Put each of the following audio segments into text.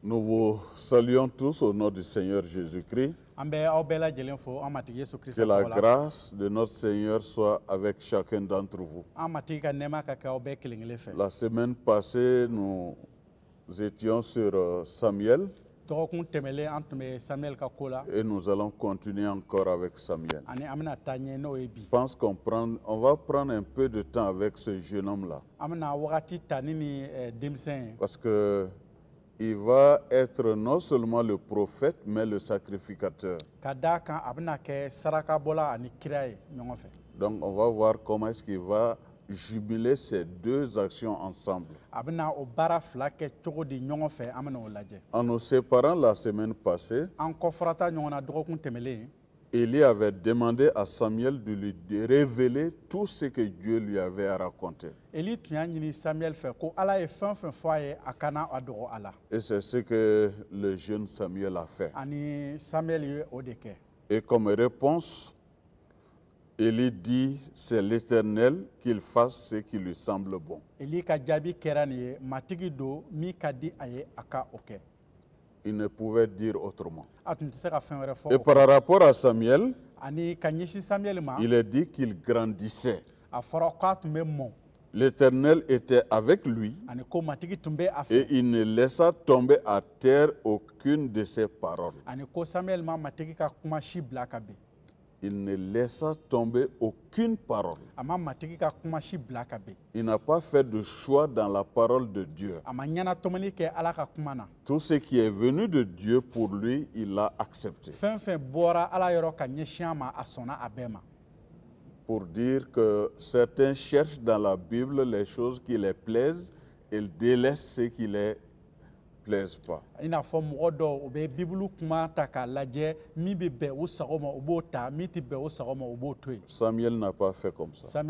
Nous vous saluons tous au nom du Seigneur Jésus-Christ. Que la grâce de notre Seigneur soit avec chacun d'entre vous. La semaine passée, nous étions sur Samuel et nous allons continuer encore avec Samuel. Je pense qu'on va prendre un peu de temps avec ce jeune homme-là. Parce que il va être non seulement le prophète, mais le sacrificateur. Donc on va voir comment est-ce qu'il va jubiler ces deux actions ensemble. En nous séparant la semaine passée, Élie avait demandé à Samuel de lui révéler tout ce que Dieu lui avait raconté. Et c'est ce que le jeune Samuel a fait. Et comme réponse, Élie dit, c'est l'Éternel qu'il fasse ce qui lui semble bon. Il ne pouvait dire autrement. Et par rapport à Samuel, il est dit qu'il grandissait. L'Éternel était avec lui et il ne laissa tomber à terre aucune de ses paroles. Il ne laissa tomber aucune parole. Il n'a pas fait de choix dans la parole de Dieu. Tout ce qui est venu de Dieu pour lui, il l'a accepté. Pour dire que certains cherchent dans la Bible les choses qui les plaisent et délaissent ce qui les plaisent pas. Samuel n'a pas fait comme ça.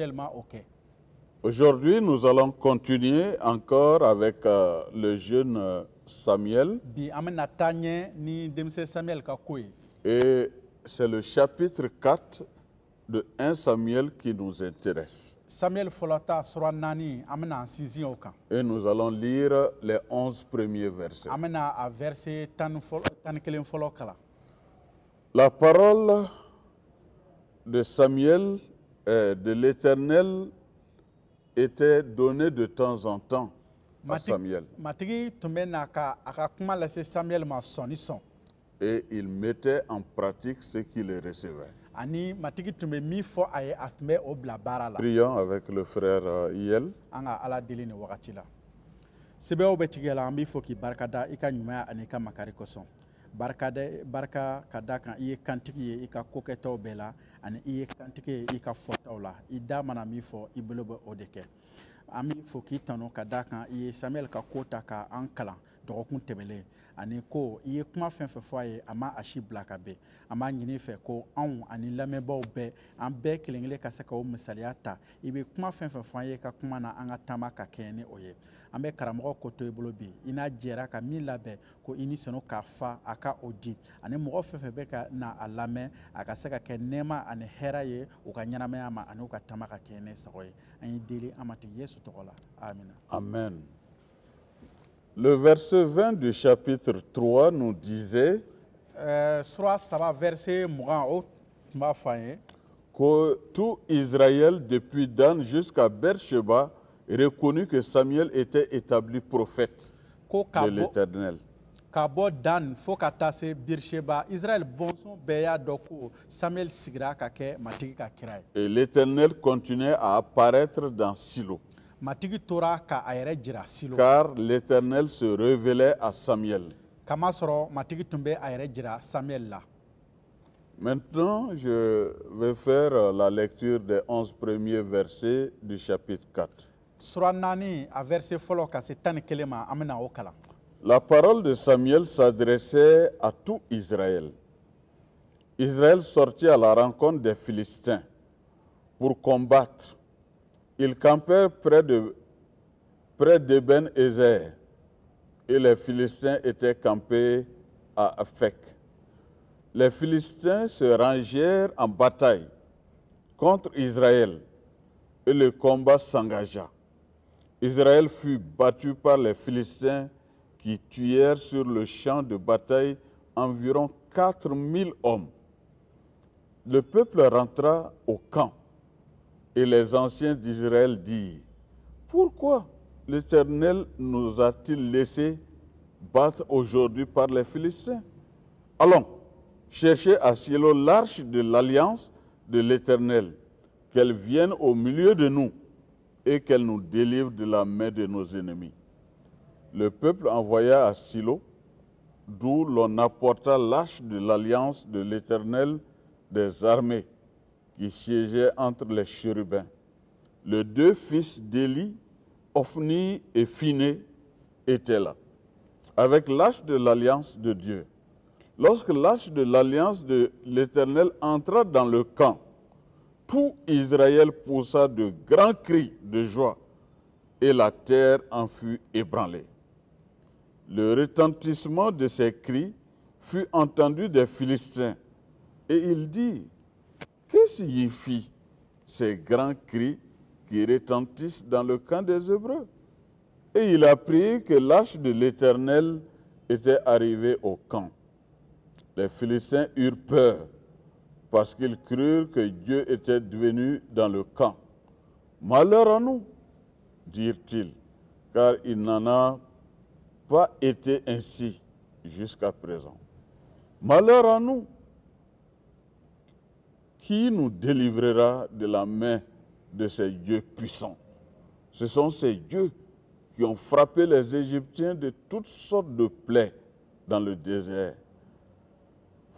Aujourd'hui, nous allons continuer encore avec le jeune Samuel. Et c'est le chapitre 4 de 1 Samuel qui nous intéresse. Et nous allons lire les 11 premiers versets. La parole de Samuel, de l'Éternel, était donnée de temps en temps à Samuel. Et il mettait en pratique ce qu'il recevait. Prions avec le frère Yel. Barka kadaka iye kantiki ika koketo bela ani iye kantiki ika fotaula ida mana mi fo ibolobo odeke ami fo ki tano kadaka iye Samuel ka kota ka ankala dogokun temele ani ko iye kuma fɛn fɛn fɔ a ye a ma a si bila ka bɛn a ma ɲini fɛ ko anw ani lamɛnbaaw bɛɛ an bɛɛ kelen kelen ka se ka o misaliya ta i bɛ kuma fɛn fɛn fɔ an ye ka kuma na an ka taama ka kɛɲɛ ni o ye an bɛ karamɔgɔ ko to i bolo bi i n'a jɛra ka min labɛn ko i ni sɔnna k'a fa a ka o di ani mɔgɔ fɛn fɛn bɛ ka na a lamɛn a ka se ka kɛ nɛɛma ani hɛrɛ ye u ka ɲɛnamaya ma ani u ka taama ka kɛɲɛ ni sago ye an ye deli an matigi Yesu tɔgɔ la amina. Amen. Le verset 20 du chapitre 3 nous disait que tout Israël, depuis Dan jusqu'à Beersheba, reconnut que Samuel était établi prophète de l'Éternel. Et l'Éternel continuait à apparaître dans Silo. Car l'Éternel se révélait à Samuel. Maintenant, je vais faire la lecture des 11 premiers versets du chapitre 4. La parole de Samuel s'adressait à tout Israël. Israël sortit à la rencontre des Philistins pour combattre. Ils campèrent près d'Eben-Ezer et les Philistins étaient campés à Aphek. Les Philistins se rangèrent en bataille contre Israël et le combat s'engagea. Israël fut battu par les Philistins qui tuèrent sur le champ de bataille environ 4000 hommes. Le peuple rentra au camp et les anciens d'Israël dirent: pourquoi l'Éternel nous a-t-il laissé battre aujourd'hui par les Philistins? Allons, chercher à Silo l'arche de l'alliance de l'Éternel, qu'elle vienne au milieu de nous et qu'elle nous délivre de la main de nos ennemis. Le peuple envoya à Silo, d'où l'on apporta l'arche de l'alliance de l'Éternel des armées, qui siégeait entre les chérubins. Les deux fils d'Élie, Ophni et Phiné, étaient là, avec l'arche de l'alliance de Dieu. Lorsque l'arche de l'alliance de l'Éternel entra dans le camp, tout Israël poussa de grands cris de joie, et la terre en fut ébranlée. Le retentissement de ces cris fut entendu des Philistins, et il dit: que signifient ces grands cris qui retentissent dans le camp des Hébreux? Et il apprit que l'arche de l'Éternel était arrivée au camp. Les Philistins eurent peur parce qu'ils crurent que Dieu était devenu dans le camp. Malheur à nous, dirent-ils, car il n'en a pas été ainsi jusqu'à présent. Malheur à nous, qui nous délivrera de la main de ces dieux puissants? Ce sont ces dieux qui ont frappé les Égyptiens de toutes sortes de plaies dans le désert.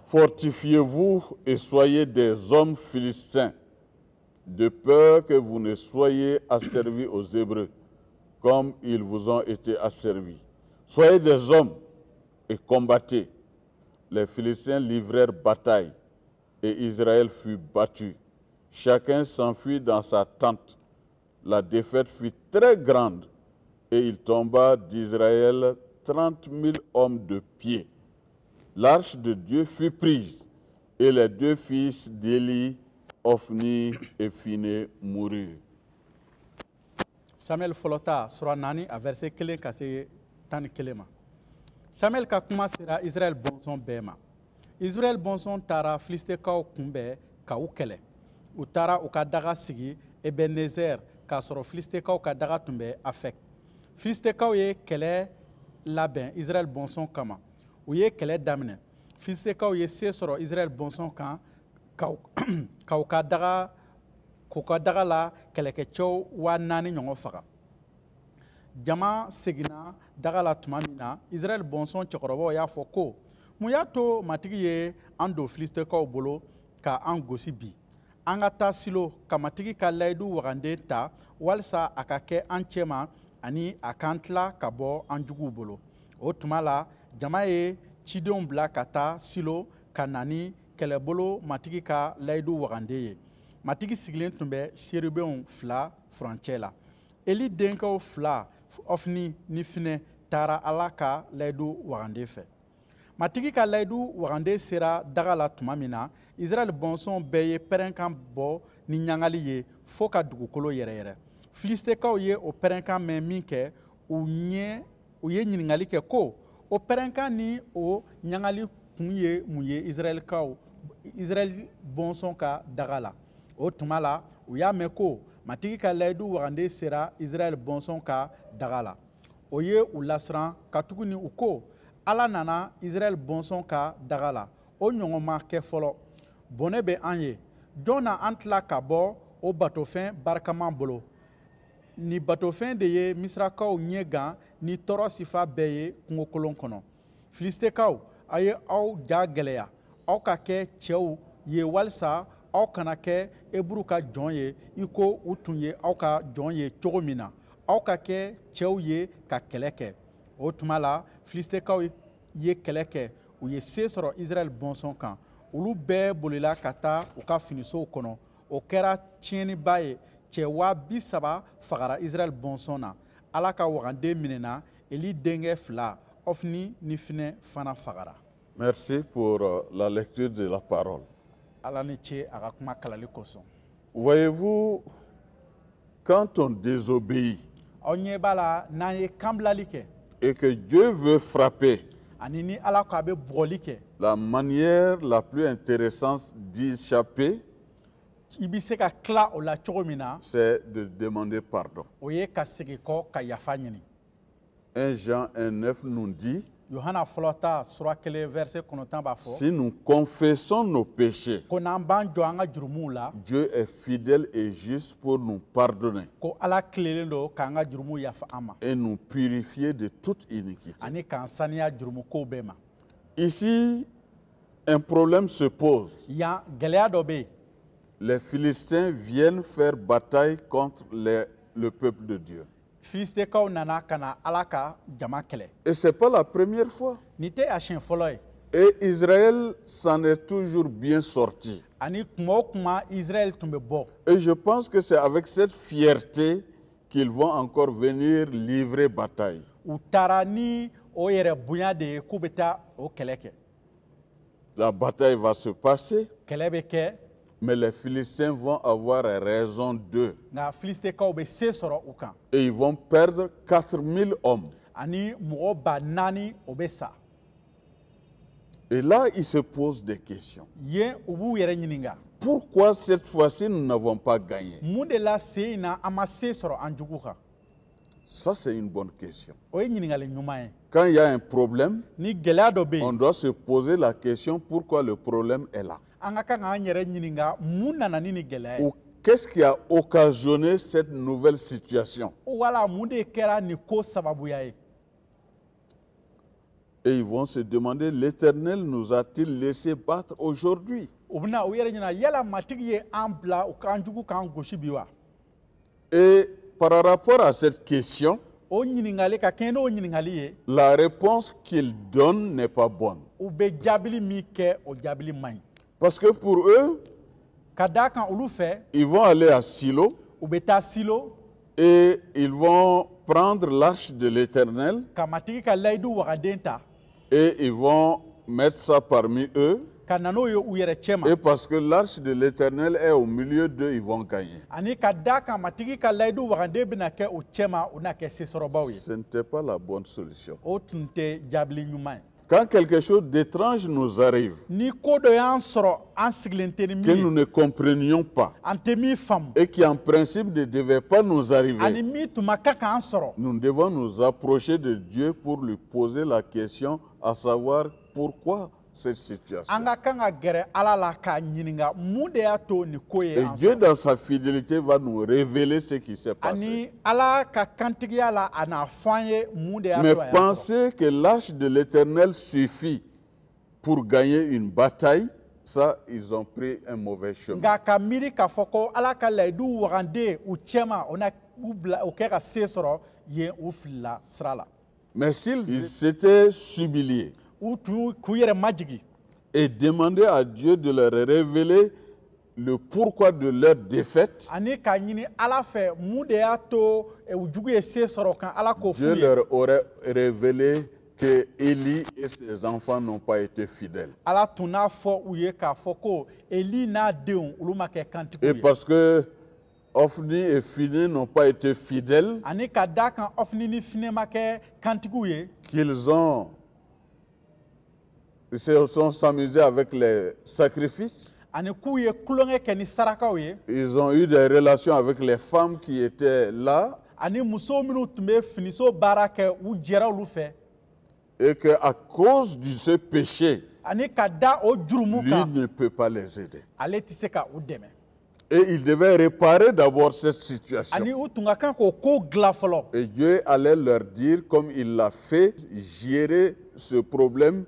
Fortifiez-vous et soyez des hommes philistins, de peur que vous ne soyez asservis aux Hébreux, comme ils vous ont été asservis. Soyez des hommes et combattez. Les Philistins livrèrent bataille, et Israël fut battu. Chacun s'enfuit dans sa tente. La défaite fut très grande, et il tomba d'Israël 30 000 hommes de pied. L'arche de Dieu fut prise, et les deux fils d'Élie, Ophni et Phiné, moururent. Samuel folota sura nani a verset 1 ka se 11 ma. Samuel ka kuma sera Israël bonson bɛɛ ma. Israël bonson taara Filistekaw kunbɛn ka u kɛlɛ. U taara u ka daga sigi Ebenezer k'a sɔrɔ Filistekaw ka daga tun bɛ Afek. Filistekaw ye kɛlɛ labɛn Israël bonson kama. U ye kɛlɛ daminɛ. Filistekaw ye se sɔrɔ Israël bonson kan k'u ka daga la kɛlɛkɛcɛw 4,000 ɲɔgɔn faga. Jama seginna daga la tuma min na, Israël bonson cɛkɔrɔbaw y'a fɔ ko mun y'a to matigi ye an don Filistekaw bolo ka an gosi bi. An ka taa Silo ka matigi ka layidu waganden ta walasa a ka kɛ an cɛma ani a k'an tila ka bɔ an juguw bolo. O tuma la, jama ye cidenw bila ka taa Silo ka na ni kɛlɛbolo matigi ka layidu waganden ye. Matigi sigilen tun bɛ seerebenw 2 furancɛ la. Eli denkɛw 2, Ofni ni Finɛ, taara Ala ka layidu waganden fɛ. Matigi ka layidu waganden sera daga la tuma min na, Israël bɔnsɔn bɛɛ ye pɛrɛnkan bɔ ni ɲagali ye fo ka dugukolo yɛrɛyɛrɛ. Filistekaw ye o pɛrɛnkan mɛn min kɛ, u ye ɲininkali kɛ ko o pɛrɛnkan ni o ɲagali kun ye mun ye Israël bɔnsɔn ka daga la. O tuma la, u y'a mɛn ko matigi ka layidu waganden sera Israël bɔnsɔn ka daga la. O ye u lasiran ka tuguni u ko Ala nana Israël bɔnsɔn ka daga la. O ɲɔgɔn ma kɛ fɔlɔ. Bɔnɛ bɛ an ye. Jɔn na an tila ka bɔ o batofɛn barikaman bolo. Ni batofɛn de ye Misirakaw ɲɛgan ni tɔɔrɔ sifa bɛɛ ye kungokolon kɔnɔ. Filistekaw, a ye aw ja gɛlɛya. Aw ka kɛ cɛw ye walisa aw kana kɛ Eburu ka jɔn ye i ko u tun ye aw ka jɔn ye cogo min na. Aw ka kɛ cɛw ye ka kɛlɛ kɛ. O tuma la, Filistekaw ye kɛlɛ kɛ. U ye se sɔrɔ Israël bɔnsɔn kan. Olu bɛɛ bolila ka taa u ka finisow kɔnɔ. O kɛra tiɲɛniba ye. Cɛ 30,000 fagara Israël bɔnsɔn na. Ala ka waganden minɛna, Eli denkɛ 2, Ofni ni Finɛ fana fagara. Merci pour la lecture de la parole. Ala ni ce a ka kuma kalali kosɔn. Voyez-vous, quand on désobéit, Aw ɲɛ b'a la n'an ye kanbilali kɛ, et que Dieu veut frapper, ani ni ala ko a bɛ bugɔli kɛ la manière la plus intéressante d'y échapper, i bɛ se ka tila o la cogo min na c'est de demander pardon. o ye ka segin kɔ ka yafa ɲini 1 Jean 1,9 nous dit, yohana fɔlɔ ta sura 1 verset 9 b'a fɔ si nous confessons nos péchés, ko n'an b'an jɔ an ka jurumuw la Dieu est fidèle et juste pour nous pardonner ko ala tilelen don k'an ka jurumuw yafa an ma et nous purifier de toute iniquité. ani k'an saniya jurumukow bɛɛ ma Ici, un problème se pose. yan gɛlɛya dɔ bɛ yen Les Philistins viennent faire bataille contre le peuple de Dieu. filistekaw nana ka na ala ka jama kɛlɛ Et ce n'est pas la première fois. nin tɛ a siɲɛ fɔlɔ ye Et Israël s'en est toujours bien sorti. ani kuma o kuma israɛl tun bɛ bɔ Et je pense que c'est avec cette fierté qu'ils vont encore venir livrer bataille. u taara ni o yɛrɛ bonya de ye k'u bɛ taa o kɛlɛ kɛ La bataille va se passer, kɛlɛ bɛ kɛ mais les Philistins vont avoir raison d'eux. nka filistekaw bɛ se sɔrɔ u kan Et ils vont perdre 4000 hommes. ani mɔgɔ 4,000 o bɛ sa Et là, ils se posent des questions. yen u b'u yɛrɛ ɲininka Pourquoi cette fois-ci nous n'avons pas gagné? mun de la se in na an ma se sɔrɔ an jugu kan Ça, c'est une bonne question. o ye ɲininkali ɲuman ye Quand il y a un problème, ni gɛlɛya dɔ bɛ on yen doit se poser la question pourquoi le problème est là. an ka kan k'an yɛrɛ ɲininka mun nana ni nin gɛlɛya ye Ou qu'est-ce qui a occasionné cette nouvelle situation? wala mun de kɛra nin ko sababuya ye Et ils vont se demander, l'Éternel nous a-t-il laissé battre aujourd'hui? u bɛna u yɛrɛ ɲininka yala matigi ye an bila u k'an jugu k'an gosi bi wa Et par rapport à cette question, o ɲininkali ka kɛɲɛ n'o ɲininkali ye la réponse qu'ils donnent n'est pas bonne. u bɛ jaabili min kɛ o jaabili man ɲi Parce que pour eux, ka d'a kan olu fɛ ils vont aller à Silo u bɛ taa silo et ils vont prendre l'arche de l'Éternel ka matigi ka layidu wagaden ta et ils vont mettre ça parmi eux. ka na n'o ye u yɛrɛ cɛ ma Et parce que l'arche de l'Éternel est au milieu d'eux, ils vont gagner. ani ka d'a kan matigi ka layidu wagaden bɛna kɛ u cɛ ma u na kɛ sesɔrɔbaw ye Ce n'était pas la bonne solution. o tun tɛ jaabili ɲuman ye Quand quelque chose d'étrange nous arrive, ni ko dɔ y'an sɔrɔ an sigilen tɛ ni que min nous ye ne comprenions pas an tɛ min faamu et qui en principe ne devait pas nous ani arriver, min tun ma ka k'an sɔrɔ nous devons nous approcher de Dieu pour lui poser la question, à savoir pourquoi cette situation. an ka kan ka gɛrɛ ala la k'a ɲininka mun de y'a to nin ko ye Et an Dieu, sɔrɔ dans sa fidélité, va nous révéler ce qui s'est passé. ani ala ka kantigiya la a n'a fɔ an ye mun de y'a Mais to a y'a sɔrɔ penser que l'arche de l'Éternel suffit pour gagner une bataille, ça, ils ont pris un mauvais chemin. nka ka miiri k'a fɔ ko ala ka layidu waganden u cɛma o na u bila o kɛ ka se sɔrɔ yen u filila sira la Mais s'ils s'étaient humiliés u tun k'u yɛrɛ majigi et demandaient à Dieu de leur révéler le pourquoi de leur défaite, ani k'a ɲini ala fɛ mun de y'a to u jugu ye se sɔrɔ kan ala k'o Dieu f'u ye leur aurait révélé que Élie et ses enfants n'ont pas été fidèles. ala tun n'a fɔ u ye k'a fɔ ko eli n'a denw olu ma kɛ kantigiw Et ye parce que Ophni et Phiné n'ont pas été fidèles, ani ka d'a kan ɔfini ni finɛ ma kɛ kantigiw ye ils se sont amusés avec les sacrifices. ani k'u ye tulonkɛ kɛ ni sarakaw ye Ils ont eu des relations avec les femmes qui étaient là ani muso minnu tun bɛ finiso baara kɛ u jɛra olu fɛ et qu'à cause de ce péché, ani ka da o jurumu lui kan ne peut pas les aider. ale tɛ se ka u dɛmɛ Et il devait réparer d'abord cette situation. ani u tun ka kan k'o ko dilan fɔlɔ Et Dieu allait leur dire, comme il l'a fait, gérer ce problème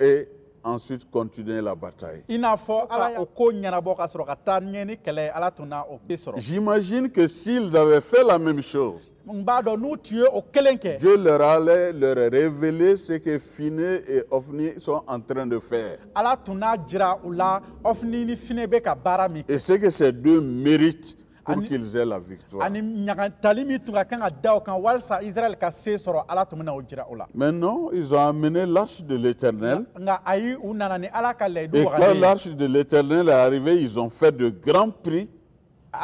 et ensuite continuer la bataille. i n'a fɔ ala o ko ɲɛnabɔ ka sɔrɔ ka taa ɲɛ ni kɛlɛ ye ala tun n'a o bɛ sɔrɔ J'imagine que s'ils avaient fait la même chose, n b'a dɔn n'u tun ye o kelen kɛ Dieu leur allait leur révéler ce que Phiné et Ophni sont en train de faire. ala tun n'a jira u la ɔfini ni finɛ bɛ ka baara min kɛ Et ce que ces deux méritent pour Ani- qu'ils aient la victoire. ani ɲagatali min tun ka kan ka da o kan walasa israɛl ka se sɔrɔ ala tun bɛna o jira o la Maintenant, ils ont amené l'arche de l'Éternel. nka ayi u nana ni ala ka layidu Et quand wagalen ye l'arche de l'Éternel est arrivée, ils ont fait de grands prix. Et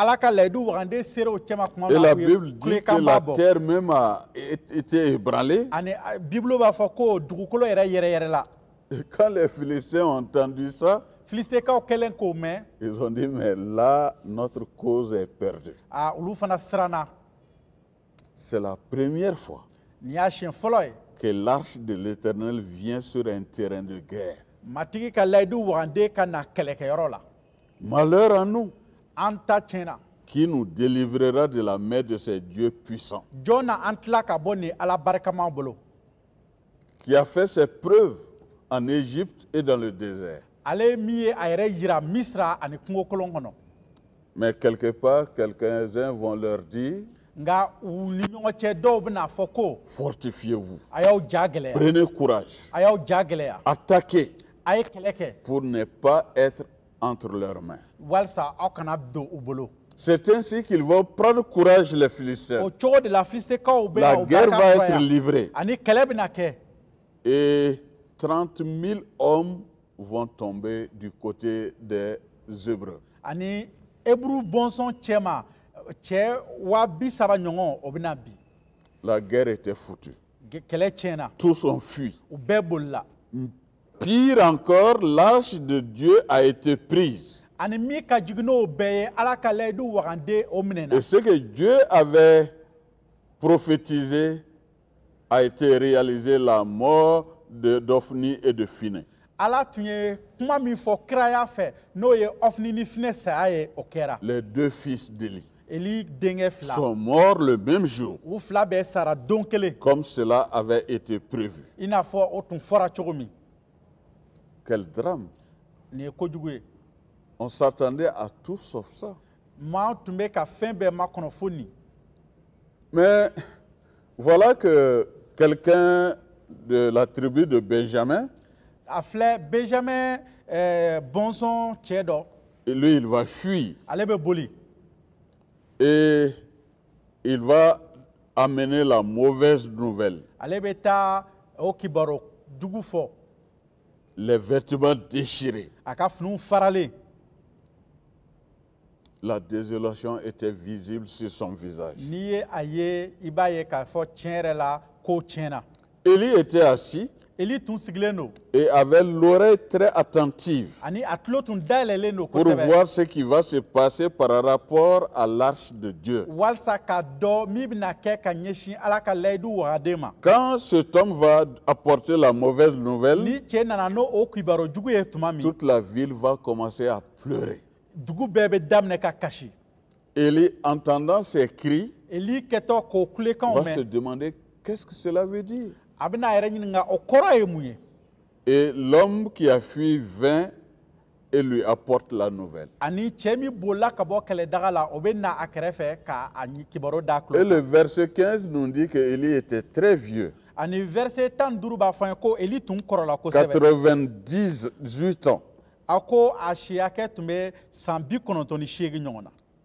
la Bible dit que la terre même a été ébranlée. Et quand les Philistins ont entendu ça, ils ont dit, mais là, notre cause est perdue. C'est la première fois que l'arche de l'Éternel vient sur un terrain de guerre. Malheur à nous. Qui nous délivrera de la main de ces dieux puissants. Qui a fait ses preuves en Égypte et dans le désert. Mais quelque part, quelques-uns vont leur dire, fortifiez-vous, prenez courage, attaquez pour ne pas être entre leurs mains. C'est ainsi qu'ils vont prendre courage, les Philistins. La guerre va être livrée. Et 30 000 hommes vont tomber du côté des Hébreux. La guerre était foutue. Tous ont fui. Pire encore, l'arche de Dieu a été prise. Et ce que Dieu avait prophétisé a été réalisé, la mort d'Ophni et de Phiné. Les deux fils d'Élie sont morts le même jour, comme cela avait été prévu. Quel drame! On s'attendait à tout sauf ça. Mais voilà que quelqu'un de la tribu de Benjamin, et lui, il va fuir. Et il va amener la mauvaise nouvelle. Les vêtements déchirés. La désolation était visible sur son visage. Élie était assis et avait l'oreille très attentive pour voir ce qui va se passer par rapport à l'arche de Dieu. Quand cet homme va apporter la mauvaise nouvelle, toute la ville va commencer à pleurer. Élie, entendant ces cris, va se demander qu'est-ce que cela veut dire. Et l'homme qui a fui vint et lui apporte la nouvelle. Et le verset 15 nous dit qu'Élie était très vieux. 98 ans.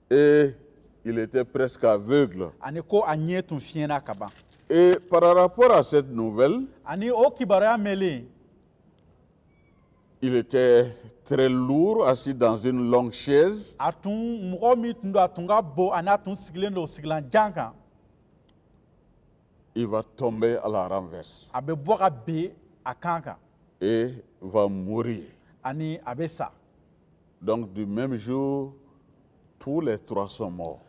Et il était presque aveugle. Et par rapport à cette nouvelle, il était très lourd, assis dans une longue chaise. Il va tomber à la renverse et va mourir. Donc du même jour, tous les trois sont morts.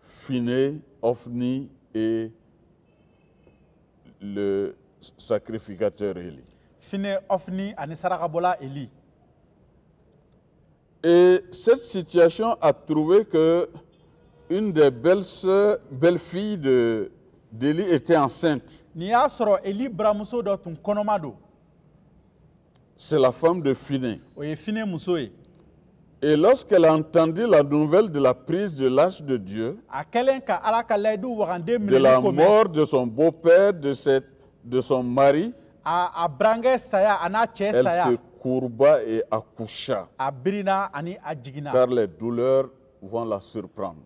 Phiné, Ophni et le sacrificateur Élie. Et cette situation a trouvé que une des belles-filles d'Élie était enceinte. C'est la femme de Phiné. Et lorsqu'elle a entendu la nouvelle de la prise de l'arche de Dieu, de la mort de son beau-père, de son mari, elle se courba et accoucha, car les douleurs vont la surprendre.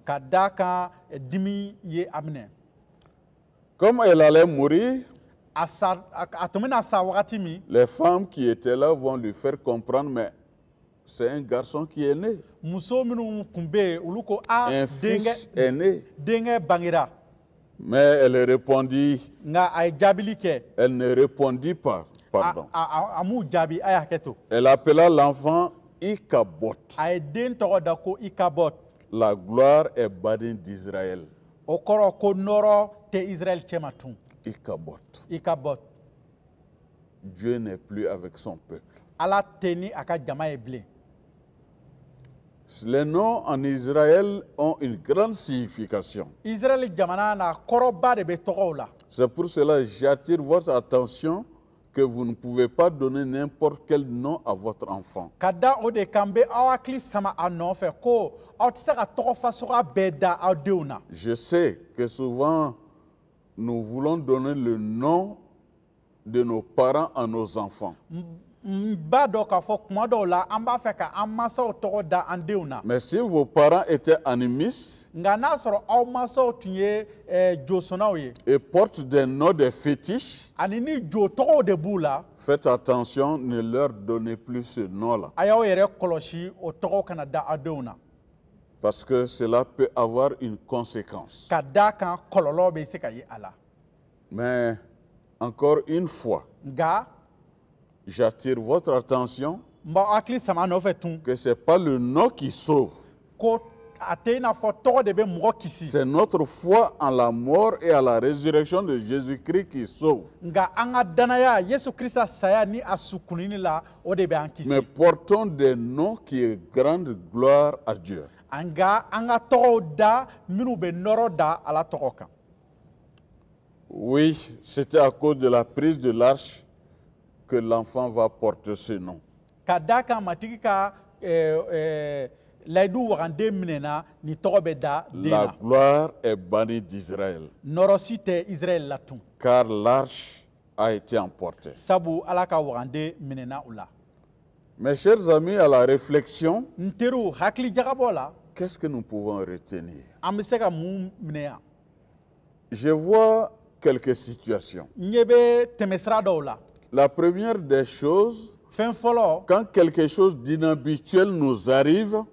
Comme elle allait mourir, les femmes qui étaient là vont lui faire comprendre, mais c'est un garçon qui est né. Un fils est né. Mais elle répondit, elle ne répondit pas, pardon. Elle appela l'enfant Ikabot. La gloire est bannie d'Israël. Ikabot. Dieu n'est plus avec son peuple. Les noms en Israël ont une grande signification. C'est pour cela que j'attire votre attention que vous ne pouvez pas donner n'importe quel nom à votre enfant. Je sais que souvent, nous voulons donner le nom de nos parents à nos enfants. Mais si vos parents étaient animistes et portent des noms de fétiches, faites attention, ne leur donnez plus ce nom-là. Parce que cela peut avoir une conséquence. Mais encore une fois, j'attire votre attention que ce n'est pas le nom qui sauve. C'est notre foi en la mort et à la résurrection de Jésus-Christ qui sauve. Mais portons des noms qui est grande gloire à Dieu. Oui, c'était à cause de la prise de l'arche que l'enfant va porter ce nom. La gloire est bannie d'Israël. Car l'arche a été emportée. Mes chers amis, à la réflexion, qu'est-ce que nous pouvons retenir? Je vois quelques situations. La première des choses, quand quelque chose d'inhabituel nous arrive, au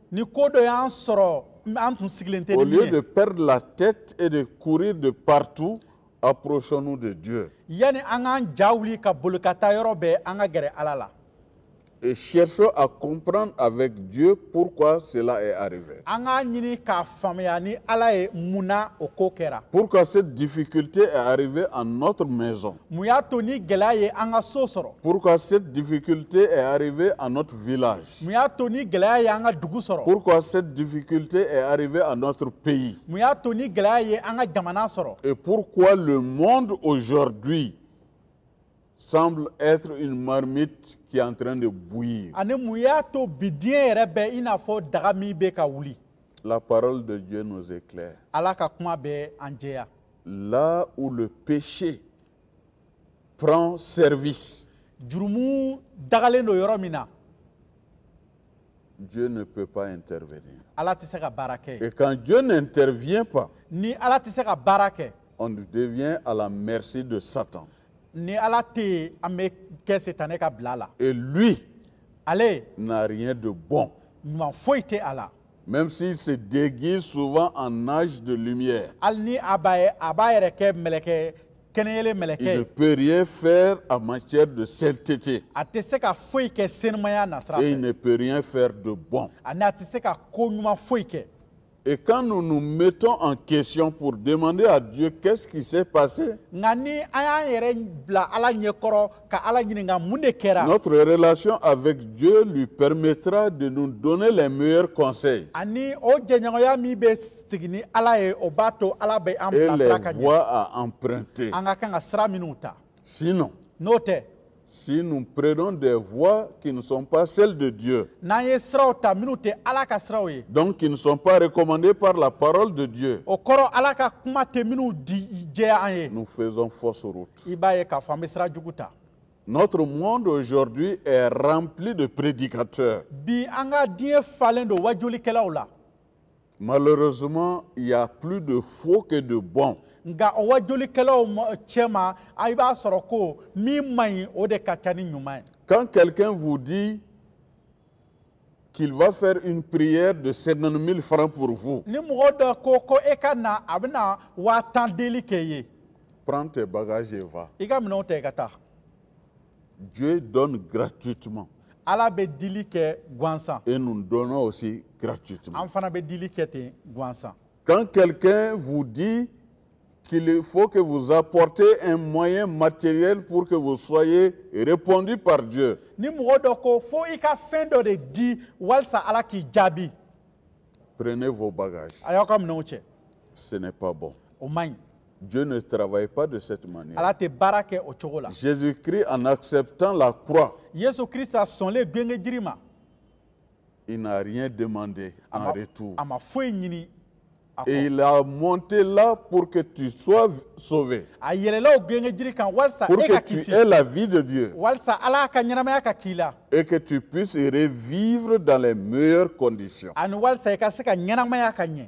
lieu de perdre la tête et de courir de partout, approchons-nous de Dieu. Et cherchons à comprendre avec Dieu pourquoi cela est arrivé. Pourquoi cette difficulté est arrivée à notre maison. Pourquoi cette difficulté est arrivée à notre village. Pourquoi cette difficulté est arrivée à notre pays. Et pourquoi le monde aujourd'hui semble être une marmite qui est en train de bouillir. La parole de Dieu nous éclaire. Là où le péché prend service, Dieu ne peut pas intervenir. Et quand Dieu n'intervient pas, on devient à la merci de Satan. Et lui n'a rien de bon. Même s'il se déguise souvent en âge de lumière. Il ne peut rien faire en matière de sainteté. Et il ne peut rien faire de bon. Et quand nous nous mettons en question pour demander à Dieu qu'est-ce qui s'est passé, notre relation avec Dieu lui permettra de nous donner les meilleurs conseils et les voies à emprunter. Sinon, si nous prenons des voies qui ne sont pas celles de Dieu, donc qui ne sont pas recommandées par la parole de Dieu, nous faisons fausse route. Notre monde aujourd'hui est rempli de prédicateurs. Malheureusement, il y a plus de faux que de bons. Nga o wajolikɛlaw cɛ ma i b'a sɔrɔ ko min man ɲi o de ka ca ni ɲuman ye. Quand quelqu'un vous dit qu'il va faire une prière de 50 000 francs pour vous, Ni mɔgɔ dɔ ko e ka na a bɛna 10,000 deli k'e ye, prends tes bagages et va. i ka minɛnw ta i ka taa. Dieu donne gratuitement Ala bɛ dili kɛ gansan. et nous donnons aussi gratuitement. An fana bɛ dili kɛ ten gansan. Quand quelqu'un vous dit qu'il faut que vous apportez un moyen matériel pour que vous soyez répondu par Dieu, Ni mɔgɔ dɔ ko fo i ka fɛn dɔ de di walasa Ala k'i jaabi, prenez vos bagages. a y'aw ka minɛnw cɛ. Ce n'est pas bon. O man ɲi. Dieu ne travaille pas de cette manière. Ala tɛ baara kɛ o cogo la. Jésus-Christ, en acceptant la croix, Yesu Kirista sɔnlen genge jiri ma, il n'a rien demandé en retour. a ma foyi ɲini a Et kɔ. il a monté là pour que tu sois sauvé, A yɛlɛla o genge jiri kan walasa pour e que ka tu kisi, aies la vie de Dieu walasa Ala ka ɲɛnamaya ka k'i la, et que tu puisses revivre dans les meilleures conditions. ani walasa i ka se ka ɲɛnamaya ka ɲɛ.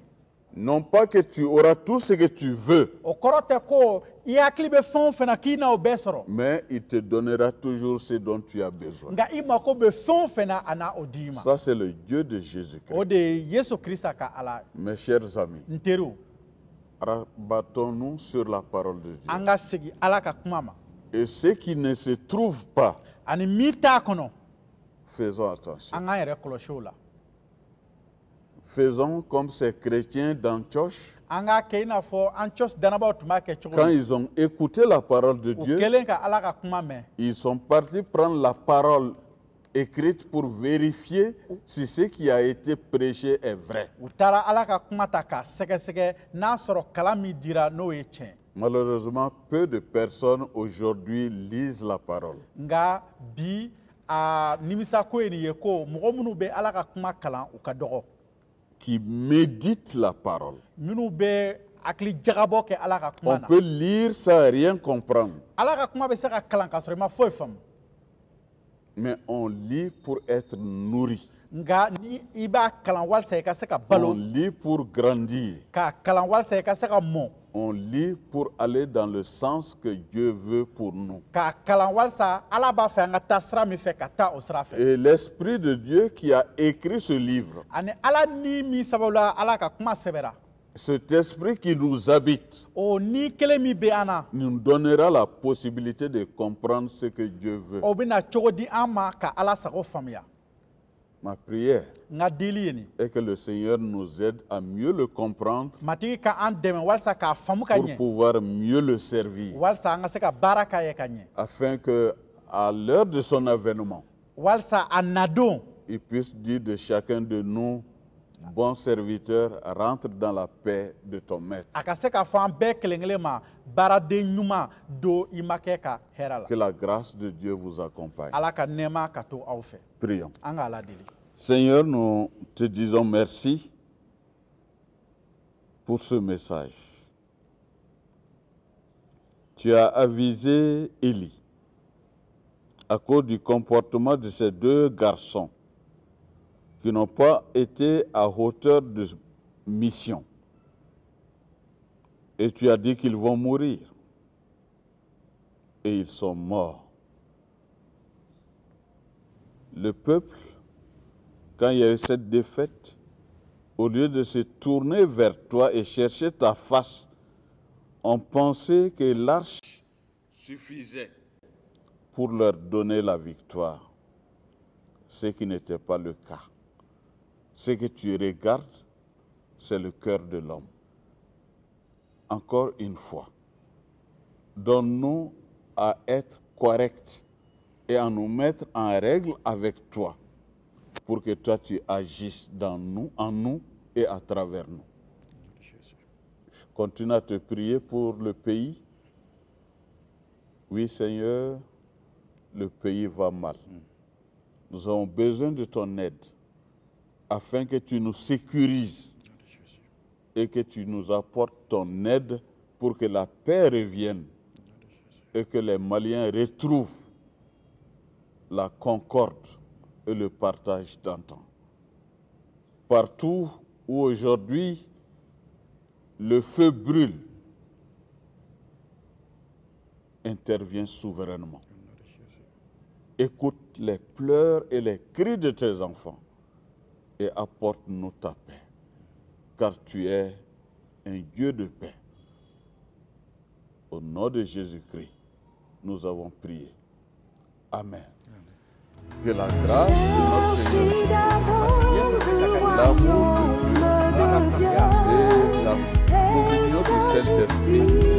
Non pas que tu auras tout ce que tu veux, O kɔrɔ tɛ ko i hakili bɛ fɛn o fɛn na k'i na o bɛɛ sɔrɔ, mais il te donnera toujours ce dont tu as besoin. nka i mako bɛ fɛn o fɛn na a na o d'i ma. Ça, c'est le Dieu de Jésus-Christ. O de ye Yesu Kirista ka Ala ye. Mes chers amis, N teriw, rabattons-nous sur la parole de Dieu. an ka segin Ala ka kuma ma. Et ce qui ne se trouve pas, Ani min t'a kɔnɔ, faisons attention. an k'an yɛrɛ kɔlɔsi o la. Faisons comme ces chrétiens d'Antioche, An k'a kɛ i n'a fɔ an cɔs danabaw tun b'a kɛ cogo quand min. ils ont écouté la parole de U Dieu, kɛlen ka Ala ka kuma mɛn, ils sont partis prendre la parole écrite pour vérifier si ce qui a été prêché est vrai. u taara Ala ka kuma ta k'a sɛgɛsɛgɛ n'a sɔrɔ kalan min dira n'o ye tiɲɛ. Malheureusement, peu de personnes aujourd'hui lisent la parole. Nka bi a nimisako ye nin ye ko mɔgɔ minnu bɛ Ala ka kuma kalan u ka dɔgɔ, Qui méditent la parole. minnu bɛ hakili jagabɔ kɛ Ala ka kuma On na. peut lire sans rien comprendre, Ala ka kuma bɛ se ka kalan k'a sɔrɔ i ma foyi faamu, mais on lit pour être nourri. nka ni i b'a kalan walasa i ka se ka On balo, lit pour grandir. k'a kalan walasa i ka se ka mɔ, On lit pour aller dans le sens que Dieu veut pour nous. k'a kalan walasa Ala b'a fɛ an ka taa sira min fɛ ka taa o sira fɛ. Et l'Esprit de Dieu qui a écrit ce livre, Ani Ala ni min sababu la Ala ka kuma sɛbɛra, cet esprit qui nous habite, o ni kelen min bɛ an na, nous donnera la possibilité de comprendre ce que Dieu veut. o bɛna cogo di an ma ka Ala sago faamuya. Ma prière N ka deli ye nin, est que le Seigneur nous aide à mieux le comprendre matigi ka an dɛmɛ walasa k'a faamu ka pour ɲɛ, pouvoir mieux le servir, walasa an ka se ka baara k'a ye ka ɲɛ, afin que, à l'heure de son avènement, walasa a nadon il puisse dire de chacun de nous, bon serviteur, rentre dans la paix de ton maître. a ka se k'a fɔ an bɛɛ kelen kelen ma baaraden ɲuman don i ma kɛ ka hɛrɛ la. Que la grâce de Dieu vous accompagne. Ala ka nɛɛma ka to aw fɛ. Prions. An k'a ladeli. Seigneur, nous te disons merci pour ce message. Tu as avisé Élie à cause du comportement de ces deux garçons qui n'ont pas été à hauteur de mission. Et tu as dit qu'ils vont mourir. Et ils sont morts. Le peuple, quand il y a eu cette défaite, au lieu de se tourner vers toi et chercher ta face, on pensait que l'arche suffisait pour leur donner la victoire, ce qui n'était pas le cas. Ce que tu regardes, c'est le cœur de l'homme. Encore une fois, donne-nous à être corrects et à nous mettre en règle avec toi pour que toi tu agisses dans nous, en nous et à travers nous. Je continue à te prier pour le pays. Oui, Seigneur, le pays va mal. Nous avons besoin de ton aide afin que tu nous sécurises et que tu nous apportes ton aide pour que la paix revienne et que les Maliens retrouvent la concorde et le partage d'antan. Partout où aujourd'hui le feu brûle, interviens souverainement. Écoute les pleurs et les cris de tes enfants et apporte-nous ta paix, car tu es un Dieu de paix. Au nom de Jésus-Christ, nous avons prié. Amen. Que la grâce de notre Seigneur, l'amour de Dieu et la communion du Saint-Esprit